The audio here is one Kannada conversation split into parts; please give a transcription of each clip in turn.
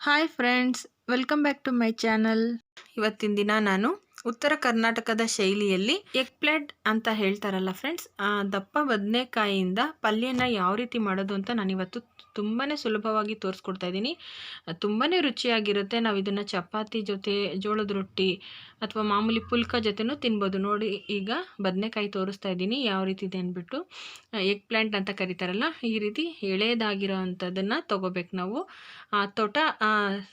Hi friends, welcome back to my channel. ಇವತ್ತಿನ ದಿನ ನಾನು ಉತ್ತರ ಕರ್ನಾಟಕದ ಶೈಲಿಯಲ್ಲಿ ಎಗ್ ಪ್ಲೇಟ್ ಅಂತ ಹೇಳ್ತಾರಲ್ಲ ಫ್ರೆಂಡ್ಸ್, ದಪ್ಪ ಬದನೆಕಾಯಿಯಿಂದ ಪಲ್ಯನ ಯಾವ ರೀತಿ ಮಾಡೋದು ಅಂತ ನಾನಿವತ್ತು ತುಂಬಾ ಸುಲಭವಾಗಿ ತೋರಿಸ್ಕೊಡ್ತಾ ಇದ್ದೀನಿ. ತುಂಬಾ ರುಚಿಯಾಗಿರುತ್ತೆ. ನಾವು ಇದನ್ನು ಚಪಾತಿ ಜೊತೆ, ಜೋಳದ ರೊಟ್ಟಿ ಅಥವಾ ಮಾಮೂಲಿ ಪುಲ್ಕ ಜೊತೆನೂ ತಿನ್ಬೋದು. ನೋಡಿ, ಈಗ ಬದನೆಕಾಯಿ ತೋರಿಸ್ತಾ ಇದ್ದೀನಿ ಯಾವ ರೀತಿ ಇದೆ ಅಂದ್ಬಿಟ್ಟು. ಎಗ್ ಪ್ಲಾಂಟ್ ಅಂತ ಕರೀತಾರಲ್ಲ, ಈ ರೀತಿ ಎಳೆದಾಗಿರೋ ಅಂಥದ್ದನ್ನು ತೊಗೋಬೇಕು ನಾವು. ತೋಟ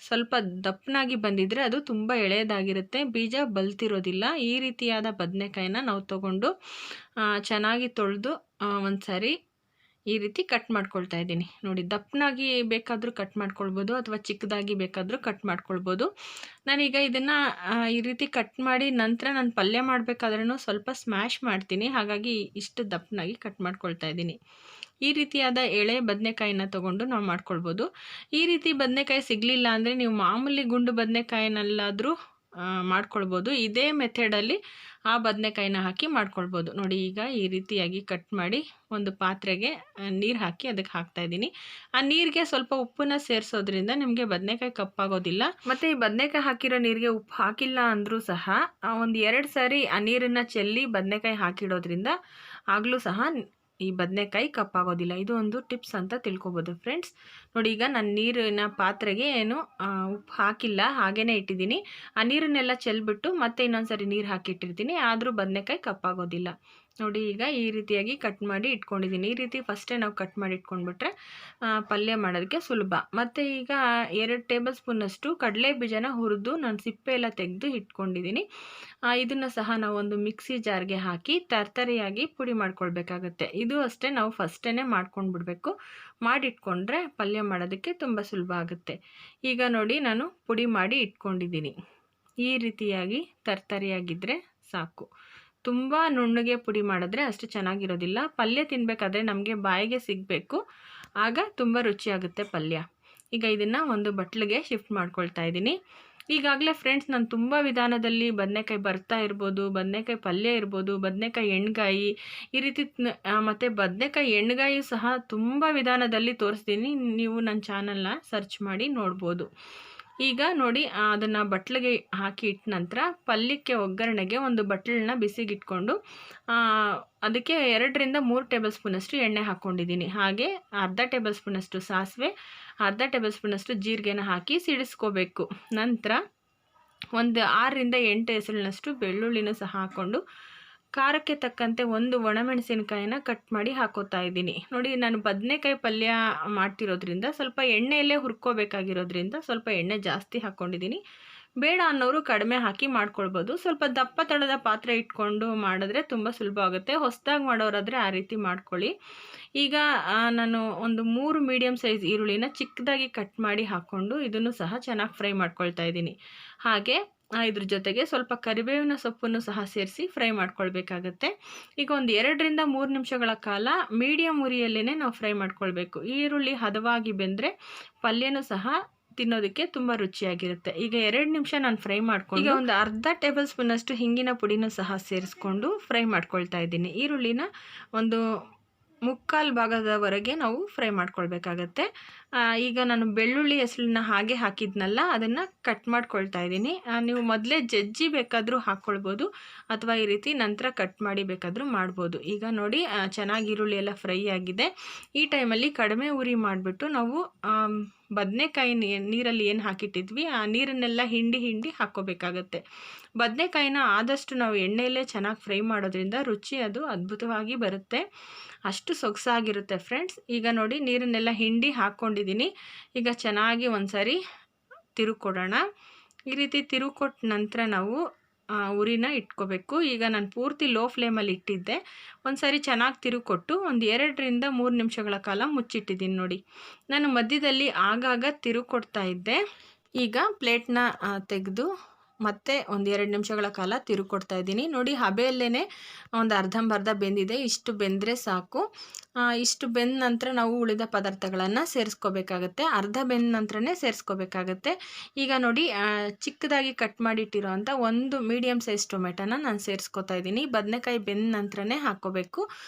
ಸ್ವಲ್ಪ ದಪ್ಪನಾಗಿ ಬಂದಿದ್ರೆ ಅದು ತುಂಬ ಎಳೆಯದಾಗಿರುತ್ತೆ, ಬೀಜ ಬಲ್ತಿರೋದಿಲ್ಲ. ಈ ರೀತಿಯಾದ ಬದನೆಕಾಯಿನ ನಾವು ತಗೊಂಡು ಚೆನ್ನಾಗಿ ತೊಳೆದು ಒಂದು ಸಾರಿ ಈ ರೀತಿ ಕಟ್ ಮಾಡ್ಕೊಳ್ತಾ ಇದ್ದೀನಿ. ನೋಡಿ, ದಪ್ಪನಾಗಿ ಬೇಕಾದರೂ ಕಟ್ ಮಾಡ್ಕೊಳ್ಬೋದು ಅಥವಾ ಚಿಕ್ಕದಾಗಿ ಬೇಕಾದರೂ ಕಟ್ ಮಾಡ್ಕೊಳ್ಬೋದು. ನಾನೀಗ ಇದನ್ನು ಈ ರೀತಿ ಕಟ್ ಮಾಡಿ ನಂತರ ನಾನು ಪಲ್ಯ ಮಾಡಬೇಕಾದ್ರೂ ಸ್ವಲ್ಪ ಸ್ಮ್ಯಾಶ್ ಮಾಡ್ತೀನಿ, ಹಾಗಾಗಿ ಇಷ್ಟು ದಪ್ಪನಾಗಿ ಕಟ್ ಮಾಡ್ಕೊಳ್ತಾ ಇದ್ದೀನಿ. ಈ ರೀತಿಯಾದ ಎಳೆ ಬದನೆಕಾಯಿನ ತೊಗೊಂಡು ನಾವು ಮಾಡ್ಕೊಳ್ಬೋದು. ಈ ರೀತಿ ಬದನೆಕಾಯಿ ಸಿಗಲಿಲ್ಲ ಅಂದರೆ ನೀವು ಮಾಮೂಲಿ ಗುಂಡು ಬದನೆಕಾಯಿನಲ್ಲಾದರೂ ಮಾಡ್ಕೊಳ್ಬೋದು. ಇದೇ ಮೆಥಡಲ್ಲಿ ಆ ಬದನೆಕಾಯಿನ ಹಾಕಿ ಮಾಡ್ಕೊಳ್ಬೋದು. ನೋಡಿ, ಈಗ ಈ ರೀತಿಯಾಗಿ ಕಟ್ ಮಾಡಿ ಒಂದು ಪಾತ್ರೆಗೆ ನೀರು ಹಾಕಿ ಅದಕ್ಕೆ ಹಾಕ್ತಾಯಿದ್ದೀನಿ. ಆ ನೀರಿಗೆ ಸ್ವಲ್ಪ ಉಪ್ಪನ್ನ ಸೇರಿಸೋದ್ರಿಂದ ನಿಮಗೆ ಬದನೆಕಾಯಿ ಕಪ್ಪಾಗೋದಿಲ್ಲ. ಮತ್ತು ಈ ಬದನೆಕಾಯಿ ಹಾಕಿರೋ ನೀರಿಗೆ ಉಪ್ಪು ಹಾಕಿಲ್ಲ ಅಂದರೂ ಸಹ ಒಂದು 2 ಸಾರಿ ಆ ನೀರನ್ನು ಚೆಲ್ಲಿ ಬದನೆಕಾಯಿ ಹಾಕಿಡೋದ್ರಿಂದ ಆಗಲೂ ಸಹ ಈ ಬದನೆಕಾಯಿ ಕಪ್ಪಾಗೋದಿಲ್ಲ. ಇದು ಒಂದು ಟಿಪ್ಸ್ ಅಂತ ತಿಳ್ಕೊಬೋದು ಫ್ರೆಂಡ್ಸ್. ನೋಡಿ, ಈಗ ನಾನು ನೀರಿನ ಪಾತ್ರೆಗೆ ಉಪ್ಪು ಹಾಕಿಲ್ಲ, ಹಾಗೇ ಇಟ್ಟಿದ್ದೀನಿ. ಆ ನೀರನ್ನೆಲ್ಲ ಚೆಲ್ಬಿಟ್ಟು ಮತ್ತೆ ಇನ್ನೊಂದು ಸರಿ ನೀರು ಹಾಕಿಟ್ಟಿರ್ತೀನಿ, ಆದರೂ ಬದನೆಕಾಯಿ ಕಪ್ಪಾಗೋದಿಲ್ಲ. ನೋಡಿ, ಈಗ ಈ ರೀತಿಯಾಗಿ ಕಟ್ ಮಾಡಿ ಇಟ್ಕೊಂಡಿದ್ದೀನಿ. ಈ ರೀತಿ ಫಸ್ಟೇ ನಾವು ಕಟ್ ಮಾಡಿ ಇಟ್ಕೊಂಡ್ಬಿಟ್ರೆ ಪಲ್ಯ ಮಾಡೋದಕ್ಕೆ ಸುಲಭ. ಮತ್ತು ಈಗ 2 ಟೇಬಲ್ ಸ್ಪೂನಷ್ಟು ಕಡಲೆ ಬೀಜನ ಹುರಿದು ನಾನು ಸಿಪ್ಪೆ ಎಲ್ಲ ತೆಗೆದು ಇಟ್ಕೊಂಡಿದ್ದೀನಿ. ಇದನ್ನು ಸಹ ನಾವು ಒಂದು ಮಿಕ್ಸಿ ಜಾರ್ಗೆ ಹಾಕಿ ತರ್ತರಿಯಾಗಿ ಪುಡಿ ಮಾಡ್ಕೊಳ್ಬೇಕಾಗತ್ತೆ. ಇದು ಅಷ್ಟೇ, ನಾವು ಫಸ್ಟೇ ಮಾಡ್ಕೊಂಡು ಬಿಡಬೇಕು. ಮಾಡಿಟ್ಕೊಂಡ್ರೆ ಪಲ್ಯ ಮಾಡೋದಕ್ಕೆ ತುಂಬ ಸುಲಭ ಆಗುತ್ತೆ. ಈಗ ನೋಡಿ, ನಾನು ಪುಡಿ ಮಾಡಿ ಇಟ್ಕೊಂಡಿದ್ದೀನಿ. ಈ ರೀತಿಯಾಗಿ ತರ್ತರಿಯಾಗಿದ್ದರೆ ಸಾಕು. ತುಂಬ ನುಣ್ಣಗೆ ಪುಡಿ ಮಾಡಿದ್ರೆ ಅಷ್ಟು ಚೆನ್ನಾಗಿರೋದಿಲ್ಲ. ಪಲ್ಯ ತಿನ್ನಬೇಕಾದ್ರೆ ನಮಗೆ ಬಾಯಿಗೆ ಸಿಗಬೇಕು, ಆಗ ತುಂಬ ರುಚಿಯಾಗುತ್ತೆ ಪಲ್ಯ. ಈಗ ಇದನ್ನು ಒಂದು ಬಟ್ಲಿಗೆ ಶಿಫ್ಟ್ ಮಾಡ್ಕೊಳ್ತಾ ಇದ್ದೀನಿ. ಈಗಾಗಲೇ ಫ್ರೆಂಡ್ಸ್, ನಾನು ತುಂಬ ವಿಧಾನದಲ್ಲಿ ಬದನೆಕಾಯಿ ಭರ್ತಾ ಇರ್ಬೋದು, ಬದನೆಕಾಯಿ ಪಲ್ಯ ಇರ್ಬೋದು, ಬದನೆಕಾಯಿ ಎಣ್ಗಾಯಿ, ಈ ರೀತಿ ಮತ್ತು ಬದನೆಕಾಯಿ ಎಣ್ಗಾಯಿ ಸಹ ತುಂಬ ವಿಧಾನದಲ್ಲಿ ತೋರಿಸ್ತೀನಿ. ನೀವು ನನ್ನ ಚಾನಲ್ನ ಸರ್ಚ್ ಮಾಡಿ ನೋಡ್ಬೋದು. ಈಗ ನೋಡಿ, ಅದನ್ನು ಬಟ್ಲಿಗೆ ಹಾಕಿ ಇಟ್ಟ ನಂತರ ಪಲ್ಯಕ್ಕೆ ಒಗ್ಗರಣೆಗೆ ಒಂದು ಬಟ್ಲನ್ನ ಬಿಸಿಗಿಟ್ಕೊಂಡು ಅದಕ್ಕೆ 2ರಿಂದ 3 ಟೇಬಲ್ ಸ್ಪೂನಷ್ಟು ಎಣ್ಣೆ ಹಾಕ್ಕೊಂಡಿದ್ದೀನಿ. ಹಾಗೆ ಅರ್ಧ ಟೇಬಲ್ ಸ್ಪೂನಷ್ಟು ಸಾಸಿವೆ, ಅರ್ಧ ಟೇಬಲ್ ಸ್ಪೂನಷ್ಟು ಜೀರಿಗೆನ ಹಾಕಿ ಸಿಡಿಸ್ಕೋಬೇಕು. ನಂತರ ಒಂದು 6ರಿಂದ 8 ಎಸಳಿನಷ್ಟು ಬೆಳ್ಳುಳ್ಳಿನೂ ಸಹ ಹಾಕ್ಕೊಂಡು ಖಾರಕ್ಕೆ ತಕ್ಕಂತೆ ಒಂದು ಒಣಮೆಣಸಿನಕಾಯಿನ ಕಟ್ ಮಾಡಿ ಹಾಕೋತಾ ಇದ್ದೀನಿ. ನೋಡಿ, ನಾನು ಬದನೆಕಾಯಿ ಪಲ್ಯ ಮಾಡ್ತಿರೋದ್ರಿಂದ ಸ್ವಲ್ಪ ಎಣ್ಣೆಯಲ್ಲೇ ಹುರ್ಕೋಬೇಕಾಗಿರೋದ್ರಿಂದ ಸ್ವಲ್ಪ ಎಣ್ಣೆ ಜಾಸ್ತಿ ಹಾಕ್ಕೊಂಡಿದ್ದೀನಿ. ಬೇಡ ಅನ್ನೋರು ಕಡಿಮೆ ಹಾಕಿ ಮಾಡ್ಕೊಳ್ಬೋದು. ಸ್ವಲ್ಪ ದಪ್ಪ ತಳದ ಪಾತ್ರೆ ಇಟ್ಕೊಂಡು ಮಾಡಿದ್ರೆ ತುಂಬ ಸುಲಭ ಆಗುತ್ತೆ. ಹೊಸದಾಗಿ ಮಾಡೋರಾದರೆ ಆ ರೀತಿ ಮಾಡ್ಕೊಳ್ಳಿ. ಈಗ ನಾನು ಒಂದು 3 ಮೀಡಿಯಮ್ ಸೈಜ್ ಈರುಳ್ಳಿನ ಚಿಕ್ಕದಾಗಿ ಕಟ್ ಮಾಡಿ ಹಾಕ್ಕೊಂಡು ಇದನ್ನು ಸಹ ಚೆನ್ನಾಗಿ ಫ್ರೈ ಮಾಡ್ಕೊಳ್ತಾ ಇದ್ದೀನಿ. ಹಾಗೆ ಇದ್ರ ಜೊತೆಗೆ ಸ್ವಲ್ಪ ಕರಿಬೇವಿನ ಸೊಪ್ಪನ್ನು ಸಹ ಸೇರಿಸಿ ಫ್ರೈ ಮಾಡ್ಕೊಳ್ಬೇಕಾಗತ್ತೆ. ಈಗ ಒಂದು 2ರಿಂದ 3 ನಿಮಿಷಗಳ ಕಾಲ ಮೀಡಿಯಮ್ ಉರಿಯಲ್ಲೇ ನಾವು ಫ್ರೈ ಮಾಡ್ಕೊಳ್ಬೇಕು. ಈರುಳ್ಳಿ ಹದವಾಗಿ ಬೆಂದರೆ ಪಲ್ಯನೂ ಸಹ ತಿನ್ನೋದಕ್ಕೆ ತುಂಬ ರುಚಿಯಾಗಿರುತ್ತೆ. ಈಗ 2 ನಿಮಿಷ ನಾನು ಫ್ರೈ ಮಾಡ್ಕೊಂಡು ಈಗ ಒಂದು ಅರ್ಧ ಟೇಬಲ್ ಸ್ಪೂನಷ್ಟು ಹಿಂಗಿನ ಪುಡಿನೂ ಸಹ ಸೇರಿಸ್ಕೊಂಡು ಫ್ರೈ ಮಾಡ್ಕೊಳ್ತಾ ಇದ್ದೀನಿ. ಈರುಳ್ಳಿನ ಒಂದು 3/4 ಭಾಗದವರೆಗೆ ನಾವು ಫ್ರೈ ಮಾಡ್ಕೊಳ್ಬೇಕಾಗತ್ತೆ. ಈಗ ನಾನು ಬೆಳ್ಳುಳ್ಳಿ ಹೆಸಳನ್ನ ಹಾಗೆ ಹಾಕಿದ್ನಲ್ಲ, ಅದನ್ನು ಕಟ್ ಮಾಡ್ಕೊಳ್ತಾ ಇದ್ದೀನಿ. ನೀವು ಮೊದಲೇ ಜಜ್ಜಿ ಬೇಕಾದರೂ ಹಾಕ್ಕೊಳ್ಬೋದು ಅಥವಾ ಈ ರೀತಿ ನಂತರ ಕಟ್ ಮಾಡಿ ಬೇಕಾದರೂ ಮಾಡ್ಬೋದು. ಈಗ ನೋಡಿ, ಚೆನ್ನಾಗಿ ಈರುಳ್ಳಿ ಎಲ್ಲ ಫ್ರೈ ಆಗಿದೆ. ಈ ಟೈಮಲ್ಲಿ ಕಡಿಮೆ ಉರಿ ಮಾಡಿಬಿಟ್ಟು ನಾವು ಬದನೆಕಾಯಿ ನೀರಲ್ಲಿ ಏನು ಹಾಕಿಟ್ಟಿದ್ವಿ ಆ ನೀರನ್ನೆಲ್ಲ ಹಿಂಡಿ ಹಾಕ್ಕೋಬೇಕಾಗತ್ತೆ. ಬದನೆಕಾಯಿನ ಆದಷ್ಟು ನಾವು ಎಣ್ಣೆಯಲ್ಲೇ ಚೆನ್ನಾಗಿ ಫ್ರೈ ಮಾಡೋದ್ರಿಂದ ರುಚಿ ಅದು ಅದ್ಭುತವಾಗಿ ಬರುತ್ತೆ, ಅಷ್ಟು ಸೊಗಸಾಗಿರುತ್ತೆ ಫ್ರೆಂಡ್ಸ್. ಈಗ ನೋಡಿ, ನೀರನ್ನೆಲ್ಲ ಹಿಂಡಿ ಹಾಕ್ಕೊಂಡಿದ್ದೀನಿ. ಈಗ ಚೆನ್ನಾಗಿ ಒಂದು ಸಾರಿ ತಿರುಕೊಡೋಣ. ಈ ರೀತಿ ತಿರುಕೊಟ್ಟ ನಂತರ ನಾವು ಉರಿನ ಇಟ್ಕೋಬೇಕು. ಈಗ ನಾನು ಪೂರ್ತಿ ಲೋ ಫ್ಲೇಮಲ್ಲಿ ಇಟ್ಟಿದ್ದೆ. ಒಂದು ಸಾರಿ ಚೆನ್ನಾಗಿ ತಿರುಕೊಟ್ಟು ಒಂದು 2ರಿಂದ 3 ನಿಮಿಷಗಳ ಕಾಲ ಮುಚ್ಚಿಟ್ಟಿದ್ದೀನಿ. ನೋಡಿ, ನಾನು ಮಧ್ಯದಲ್ಲಿ ಆಗಾಗ ತಿರುಕೊಡ್ತಾ ಇದ್ದೆ. ಈಗ ಪ್ಲೇಟ್ನ ತೆಗೆದು ಮತ್ತೆ ಒಂದು 2 ನಿಮಿಷಗಳ ಕಾಲ ತಿರುಕೊಡ್ತಾ ಇದ್ದೀನಿ. ನೋಡಿ, ಹಬೆಯಲ್ಲೇ ಒಂದು ಅರ್ಧಂಬರ್ಧ ಬೆಂದಿದೆ. ಇಷ್ಟು ಬೆಂದರೆ ಸಾಕು. ಇಷ್ಟು ಬೆಂದ ನಂತರ ನಾವು ಉಳಿದ ಪದಾರ್ಥಗಳನ್ನು ಸೇರಿಸ್ಕೋಬೇಕಾಗತ್ತೆ. ಅರ್ಧ ಬೆಂದ ನಂತರನೇ ಸೇರಿಸ್ಕೋಬೇಕಾಗತ್ತೆ. ಈಗ ನೋಡಿ ಚಿಕ್ಕದಾಗಿ ಕಟ್ ಮಾಡಿಟ್ಟಿರೋಂಥ ಒಂದು ಮೀಡಿಯಮ್ ಸೈಜ್ ಟೊಮೆಟೊನ ನಾನು ಸೇರಿಸ್ಕೊತಾ ಇದ್ದೀನಿ. ಬದನೆಕಾಯಿ ಬೆಂದ ನಂತರನೇ ಹಾಕ್ಕೋಬೇಕು.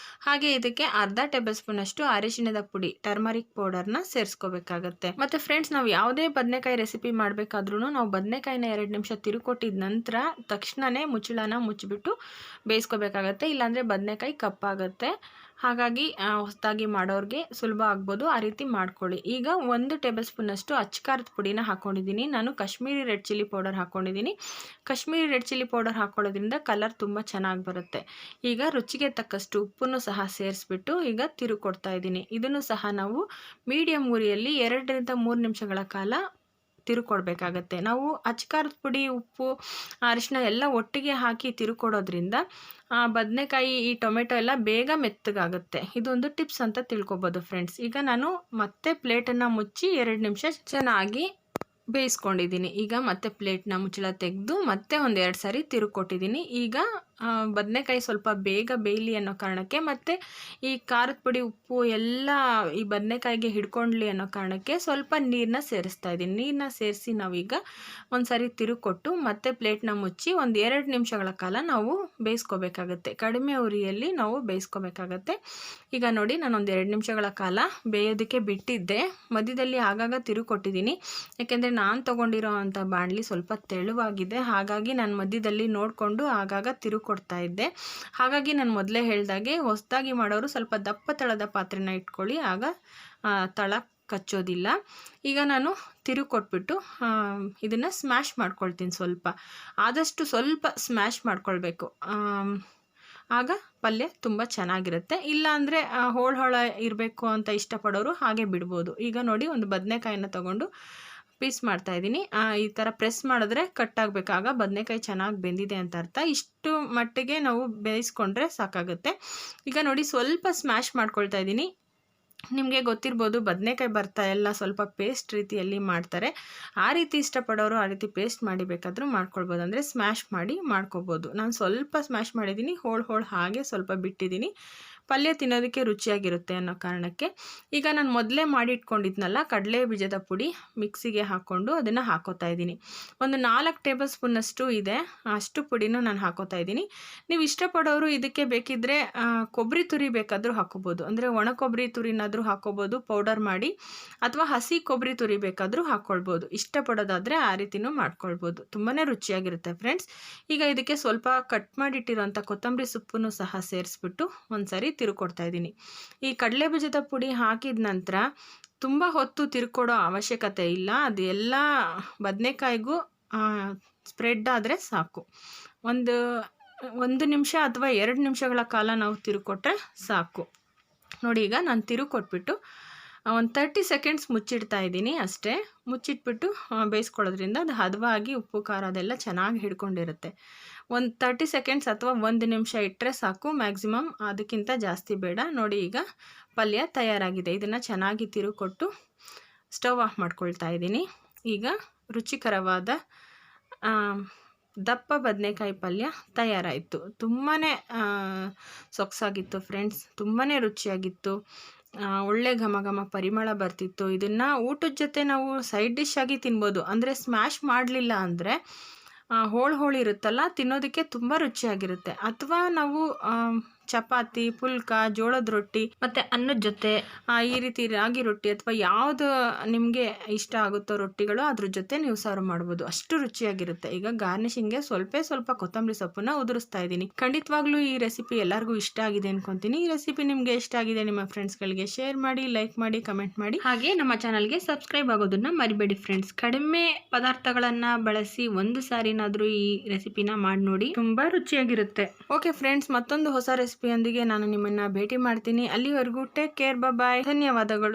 ಹಾಗೆ ಇದಕ್ಕೆ ಅರ್ಧ ಟೇಬಲ್ ಸ್ಪೂನಷ್ಟು ಅರಿಶಿಣದ ಪುಡಿ ಟರ್ಮರಿಕ್ ಪೌಡರ್ನ ಸೇರಿಸ್ಕೋಬೇಕಾಗತ್ತೆ. ಮತ್ತು ಫ್ರೆಂಡ್ಸ್, ನಾವು ಯಾವುದೇ ಬದನೆಕಾಯಿ ರೆಸಿಪಿ ಮಾಡಬೇಕಾದ್ರೂ ನಾವು ಬದನೆಕಾಯಿನ 2 ನಿಮಿಷ ತಿರುಕೊಟ್ಟಿದ ನಂತರ ತಕ್ಷಣವೇ ಮುಚ್ಚಳನ ಮುಚ್ಚಿಬಿಟ್ಟು ಬೇಯಿಸ್ಕೋಬೇಕಾಗತ್ತೆ. ಇಲ್ಲಾಂದರೆ ಬದನೆಕಾಯಿ ಕಪ್ಪಾಗುತ್ತೆ. ಹಾಗಾಗಿ ಹೊಸದಾಗಿ ಮಾಡೋರಿಗೆ ಸುಲಭ ಆಗ್ಬೋದು, ಆ ರೀತಿ ಮಾಡ್ಕೊಳ್ಳಿ. ಈಗ 1 ಟೇಬಲ್ ಸ್ಪೂನಷ್ಟು ಅಚ್ಚಕಾರದ ಪುಡಿನ ಹಾಕ್ಕೊಂಡಿದ್ದೀನಿ. ನಾನು ಕಾಶ್ಮೀರಿ ರೆಡ್ ಚಿಲ್ಲಿ ಪೌಡರ್ ಹಾಕ್ಕೊಂಡಿದ್ದೀನಿ. ಕಾಶ್ಮೀರಿ ರೆಡ್ ಚಿಲ್ಲಿ ಪೌಡರ್ ಹಾಕ್ಕೊಳ್ಳೋದ್ರಿಂದ ಕಲರ್ ತುಂಬ ಚೆನ್ನಾಗಿ ಬರುತ್ತೆ. ಈಗ ರುಚಿಗೆ ತಕ್ಕಷ್ಟು ಉಪ್ಪನ್ನು ಸಹ ಸೇರಿಸ್ಬಿಟ್ಟು ಈಗ ತಿರುಕೊಡ್ತಾ ಇದ್ದೀನಿ. ಇದನ್ನು ಸಹ ನಾವು ಮೀಡಿಯಮ್ ಉರಿಯಲ್ಲಿ 2 ರಿಂದ 3 ನಿಮಿಷಗಳ ಕಾಲ ತಿರುಕೊಡ್ಬೇಕಾಗತ್ತೆ. ನಾವು ಅಚ್ಚಕಾರದ ಪುಡಿ, ಉಪ್ಪು, ಅರಿಶಿನ ಎಲ್ಲ ಒಟ್ಟಿಗೆ ಹಾಕಿ ತಿರುಕೊಡೋದ್ರಿಂದ ಬದನೆಕಾಯಿ, ಈ ಟೊಮೆಟೊ ಎಲ್ಲ ಬೇಗ ಮೆತ್ತಗಾಗುತ್ತೆ. ಇದೊಂದು ಟಿಪ್ಸ್ ಅಂತ ತಿಳ್ಕೊಬೋದು ಫ್ರೆಂಡ್ಸ್. ಈಗ ನಾನು ಮತ್ತೆ ಪ್ಲೇಟನ್ನು ಮುಚ್ಚಿ 2 ನಿಮಿಷ ಚೆನ್ನಾಗಿ ಬೇಯಿಸ್ಕೊಂಡಿದ್ದೀನಿ. ಈಗ ಮತ್ತೆ ಪ್ಲೇಟ್ನ ಮುಚ್ಚಳ ತೆಗೆದು ಮತ್ತೆ 1-2 ಸಾರಿ ತಿರುಕೊಟ್ಟಿದ್ದೀನಿ. ಈಗ ಬದನೆಕಾಯಿ ಸ್ವಲ್ಪ ಬೇಗ ಬೇಯಲಿ ಅನ್ನೋ ಕಾರಣಕ್ಕೆ ಮತ್ತು ಈ ಖಾರದ ಪುಡಿ, ಉಪ್ಪು ಎಲ್ಲ ಈ ಬದನೆಕಾಯಿಗೆ ಹಿಡ್ಕೊಳ್ಳಿ ಅನ್ನೋ ಕಾರಣಕ್ಕೆ ಸ್ವಲ್ಪ ನೀರನ್ನ ಸೇರಿಸ್ತಾ ಇದ್ದೀನಿ. ನೀರನ್ನ ಸೇರಿಸಿ ನಾವೀಗ ಒಂದು ಸಾರಿ ತಿರುಕೊಟ್ಟು ಮತ್ತೆ ಪ್ಲೇಟ್ನ ಮುಚ್ಚಿ 1-2 ನಿಮಿಷಗಳ ಕಾಲ ನಾವು ಬೇಯಿಸ್ಕೋಬೇಕಾಗತ್ತೆ. ಕಡಿಮೆ ಉರಿಯಲ್ಲಿ ನಾವು ಬೇಯಿಸ್ಕೋಬೇಕಾಗತ್ತೆ. ಈಗ ನೋಡಿ, ನಾನು 1-2 ನಿಮಿಷಗಳ ಕಾಲ ಬೇಯೋದಕ್ಕೆ ಬಿಟ್ಟಿದ್ದೆ. ಮಧ್ಯದಲ್ಲಿ ಆಗಾಗ ತಿರುಕೊಟ್ಟಿದ್ದೀನಿ. ಯಾಕೆಂದರೆ ನಾನು ತೊಗೊಂಡಿರೋ ಅಂಥ ಬಾಣಲಿ ಸ್ವಲ್ಪ ತೆಳುವಾಗಿದೆ. ಹಾಗಾಗಿ ನಾನು ಮಧ್ಯದಲ್ಲಿ ನೋಡಿಕೊಂಡು ಆಗಾಗ ತಿರುಕೊಡ್ತಾ ಇದ್ದೆ. ಹಾಗಾಗಿ ನಾನು ಮೊದಲೇ ಹೇಳ್ದಾಗೆ ಹೊಸದಾಗಿ ಮಾಡೋರು ಸ್ವಲ್ಪ ದಪ್ಪ ತಳದ ಪಾತ್ರೆನ ಇಟ್ಕೊಳ್ಳಿ, ಆಗ ತಳ ಕಚ್ಚೋದಿಲ್ಲ. ಈಗ ನಾನು ತಿರುಕೊಟ್ಬಿಟ್ಟು ಇದನ್ನು ಸ್ಮ್ಯಾಶ್ ಮಾಡ್ಕೊಳ್ತೀನಿ. ಆದಷ್ಟು ಸ್ವಲ್ಪ ಸ್ಮ್ಯಾಶ್ ಮಾಡ್ಕೊಳ್ಬೇಕು. ಆಗ ಪಲ್ಯ ತುಂಬ ಚೆನ್ನಾಗಿರುತ್ತೆ. ಇಲ್ಲಾಂದರೆ ಹೋಳ ಇರಬೇಕು ಅಂತ ಇಷ್ಟಪಡೋರು ಹಾಗೆ ಬಿಡ್ಬೋದು. ಈಗ ನೋಡಿ, ಒಂದು ಬದನೆಕಾಯಿನ ತೊಗೊಂಡು ಪೀಸ್ ಮಾಡ್ತಾಯಿದ್ದೀನಿ. ಈ ಥರ ಪ್ರೆಸ್ ಮಾಡಿದ್ರೆ ಕಟ್ಟಾಗಬೇಕು. ಆಗ ಬದನೆಕಾಯಿ ಚೆನ್ನಾಗಿ ಬೆಂದಿದೆ ಅಂತ ಅರ್ಥ. ಇಷ್ಟು ಮಟ್ಟಿಗೆ ನಾವು ಬೇಯಿಸ್ಕೊಂಡ್ರೆ ಸಾಕಾಗುತ್ತೆ. ಈಗ ನೋಡಿ, ಸ್ವಲ್ಪ ಸ್ಮ್ಯಾಶ್ ಮಾಡ್ಕೊಳ್ತಾ ಇದ್ದೀನಿ. ನಿಮಗೆ ಗೊತ್ತಿರ್ಬೋದು, ಬದನೆಕಾಯಿ ಭರ್ತಾ ಎಲ್ಲ ಸ್ವಲ್ಪ ಪೇಸ್ಟ್ ರೀತಿಯಲ್ಲಿ ಮಾಡ್ತಾರೆ. ಆ ರೀತಿ ಇಷ್ಟಪಡೋರು ಆ ರೀತಿ ಪೇಸ್ಟ್ ಮಾಡಿ ಬೇಕಾದರೂ ಮಾಡ್ಕೊಳ್ಬೋದು. ಅಂದರೆ ಸ್ಮ್ಯಾಶ್ ಮಾಡಿ ಮಾಡ್ಕೊಬೋದು. ನಾನು ಸ್ವಲ್ಪ ಸ್ಮ್ಯಾಶ್ ಮಾಡಿದ್ದೀನಿ, ಹೋಳು ಹಾಗೆ ಸ್ವಲ್ಪ ಬಿಟ್ಟಿದ್ದೀನಿ. ಪಲ್ಯ ತಿನ್ನೋದಕ್ಕೆ ರುಚಿಯಾಗಿರುತ್ತೆ ಅನ್ನೋ ಕಾರಣಕ್ಕೆ. ಈಗ ನಾನು ಮೊದಲೇ ಮಾಡಿ ಇಟ್ಕೊಂಡಿದ್ನಲ್ಲ ಕಡಲೆ ಬೀಜದ ಪುಡಿ, ಮಿಕ್ಸಿಗೆ ಹಾಕ್ಕೊಂಡು ಅದನ್ನು ಹಾಕೋತಾ ಇದ್ದೀನಿ. ಒಂದು 4 ಟೇಬಲ್ ಸ್ಪೂನಷ್ಟು ಇದೆ, ಅಷ್ಟು ಪುಡಿನೂ ನಾನು ಹಾಕೋತಾ ಇದ್ದೀನಿ. ನೀವು ಇಷ್ಟಪಡೋರು ಇದಕ್ಕೆ ಬೇಕಿದ್ದರೆ ಕೊಬ್ಬರಿ ತುರಿ ಬೇಕಾದರೂ ಹಾಕೋಬೋದು. ಅಂದರೆ ಒಣ ಕೊಬ್ಬರಿ ತುರಿನಾದರೂ ಹಾಕೋಬೋದು ಪೌಡರ್ ಮಾಡಿ, ಅಥವಾ ಹಸಿ ಕೊಬ್ಬರಿ ತುರಿ ಬೇಕಾದರೂ ಹಾಕ್ಕೊಳ್ಬೋದು. ಇಷ್ಟಪಡೋದಾದರೆ ಆ ರೀತಿನೂ ಮಾಡ್ಕೊಳ್ಬೋದು. ತುಂಬಾ ರುಚಿಯಾಗಿರುತ್ತೆ ಫ್ರೆಂಡ್ಸ್. ಈಗ ಇದಕ್ಕೆ ಸ್ವಲ್ಪ ಕಟ್ ಮಾಡಿಟ್ಟಿರೋಂಥ ಕೊತ್ತಂಬರಿ ಸೊಪ್ಪನ್ನು ಸಹ ಸೇರಿಸ್ಬಿಟ್ಟು ಒಂದು ಸಾರಿ ತಿರುಕೊಡ್ತಾ ಇದ್ದೀನಿ. ಈ ಕಡಲೆ ಬೀಜದ ಪುಡಿ ಹಾಕಿದ ನಂತರ ತುಂಬ ಹೊತ್ತು ತಿರುಕೊಡೋ ಅವಶ್ಯಕತೆ ಇಲ್ಲ. ಅದು ಎಲ್ಲ ಬದನೆಕಾಯಿಗೂ ಸ್ಪ್ರೆಡ್ ಆದರೆ ಸಾಕು. ಒಂದು ನಿಮಿಷ ಅಥವಾ 2 ನಿಮಿಷಗಳ ಕಾಲ ನಾವು ತಿರುಕೊಟ್ರೆ ಸಾಕು. ನೋಡಿ, ಈಗ ನಾನು ತಿರುಕೊಟ್ಬಿಟ್ಟು ಒಂದು 30 ಸೆಕೆಂಡ್ಸ್ ಮುಚ್ಚಿಡ್ತಾ ಇದ್ದೀನಿ ಅಷ್ಟೇ. ಮುಚ್ಚಿಟ್ಬಿಟ್ಟು ಬೇಯಿಸ್ಕೊಳ್ಳೋದ್ರಿಂದ ಅದು ಹದವಾಗಿ ಉಪ್ಪು ಖಾರ ಅದೆಲ್ಲ ಚೆನ್ನಾಗಿ ಹಿಡ್ಕೊಂಡಿರುತ್ತೆ. ಒಂದು 30 ಸೆಕೆಂಡ್ಸ್ ಅಥವಾ 1 ನಿಮಿಷ ಇಟ್ಟರೆ ಸಾಕು, ಮ್ಯಾಕ್ಸಿಮಮ್. ಅದಕ್ಕಿಂತ ಜಾಸ್ತಿ ಬೇಡ. ನೋಡಿ, ಈಗ ಪಲ್ಯ ತಯಾರಾಗಿದೆ. ಇದನ್ನು ಚೆನ್ನಾಗಿ ತಿರುಕೊಟ್ಟು ಸ್ಟವ್ ಆಫ್ ಮಾಡ್ಕೊಳ್ತಾ ಇದ್ದೀನಿ. ಈಗ ರುಚಿಕರವಾದ ದಪ್ಪ ಬದನೆಕಾಯಿ ಪಲ್ಯ ತಯಾರಾಯಿತು. ತುಂಬಾ ಸೊಗಸಾಗಿತ್ತು ಫ್ರೆಂಡ್ಸ್, ತುಂಬಾ ರುಚಿಯಾಗಿತ್ತು. ಒಳ್ಳೆ ಘಮ ಪರಿಮಳ ಬರ್ತಿತ್ತು. ಇದನ್ನು ಊಟದ ಜೊತೆ ನಾವು ಸೈಡ್ ಡಿಶ್ ಆಗಿ ತಿನ್ಬೋದು. ಅಂದರೆ ಸ್ಮ್ಯಾಶ್ ಮಾಡಲಿಲ್ಲ ಅಂದರೆ ಹೋಳು ಇರುತ್ತಲ್ಲ, ತಿನ್ನೋದಕ್ಕೆ ತುಂಬ ರುಚಿಯಾಗಿರುತ್ತೆ. ಅಥವಾ ನಾವು ಚಪಾತಿ, ಪುಲ್ಕ, ಜೋಳದ ರೊಟ್ಟಿ ಮತ್ತು ಅನ್ನದ ಜೊತೆ ಈ ರೀತಿ ರಾಗಿ ರೊಟ್ಟಿ ಅಥವಾ ಯಾವುದು ನಿಮಗೆ ಇಷ್ಟ ಆಗುತ್ತೋ ರೊಟ್ಟಿಗಳು, ಅದ್ರ ಜೊತೆ ನೀವು ಸರ್ವ್ ಮಾಡ್ಬೋದು. ಅಷ್ಟು ರುಚಿಯಾಗಿರುತ್ತೆ. ಈಗ ಗಾರ್ನಿಷಿಂಗ್ಗೆ ಸ್ವಲ್ಪ ಕೊತ್ತಂಬರಿ ಸೊಪ್ಪನ್ನ ಉದುರಿಸ್ತಾ ಇದ್ದೀನಿ. ಖಂಡಿತವಾಗ್ಲೂ ಈ ರೆಸಿಪಿ ಎಲ್ಲರಿಗೂ ಇಷ್ಟ ಆಗಿದೆ ಅನ್ಕೊತೀನಿ. ಈ ರೆಸಿಪಿ ನಿಮಗೆ ಇಷ್ಟ ಆಗಿದೆ, ನಿಮ್ಮ ಫ್ರೆಂಡ್ಸ್ಗಳಿಗೆ ಶೇರ್ ಮಾಡಿ, ಲೈಕ್ ಮಾಡಿ, ಕಮೆಂಟ್ ಮಾಡಿ. ಹಾಗೆ ನಮ್ಮ ಚಾನಲ್ಗೆ ಸಬ್ಸ್ಕ್ರೈಬ್ ಆಗೋದನ್ನ ಮರಿಬೇಡಿ ಫ್ರೆಂಡ್ಸ್. ಕಡಿಮೆ ಪದಾರ್ಥಗಳನ್ನು ಬಳಸಿ ಒಂದು ಸಾರಿನಾದರೂ ಈ ರೆಸಿಪಿನ ಮಾಡಿ ನೋಡಿ, ತುಂಬ ರುಚಿಯಾಗಿರುತ್ತೆ. ಓಕೆ ಫ್ರೆಂಡ್ಸ್, ಮತ್ತೊಂದು ಹೊಸ ರೆಸಿಪಿಯೊಂದಿಗೆ ನಾನು ನಿಮ್ಮನ್ನು ಭೇಟಿ ಮಾಡ್ತೀನಿ. ಅಲ್ಲಿವರೆಗೂ ಟೇಕ್ ಕೇರ್, ಬಾಯ್. ಧನ್ಯವಾದಗಳು.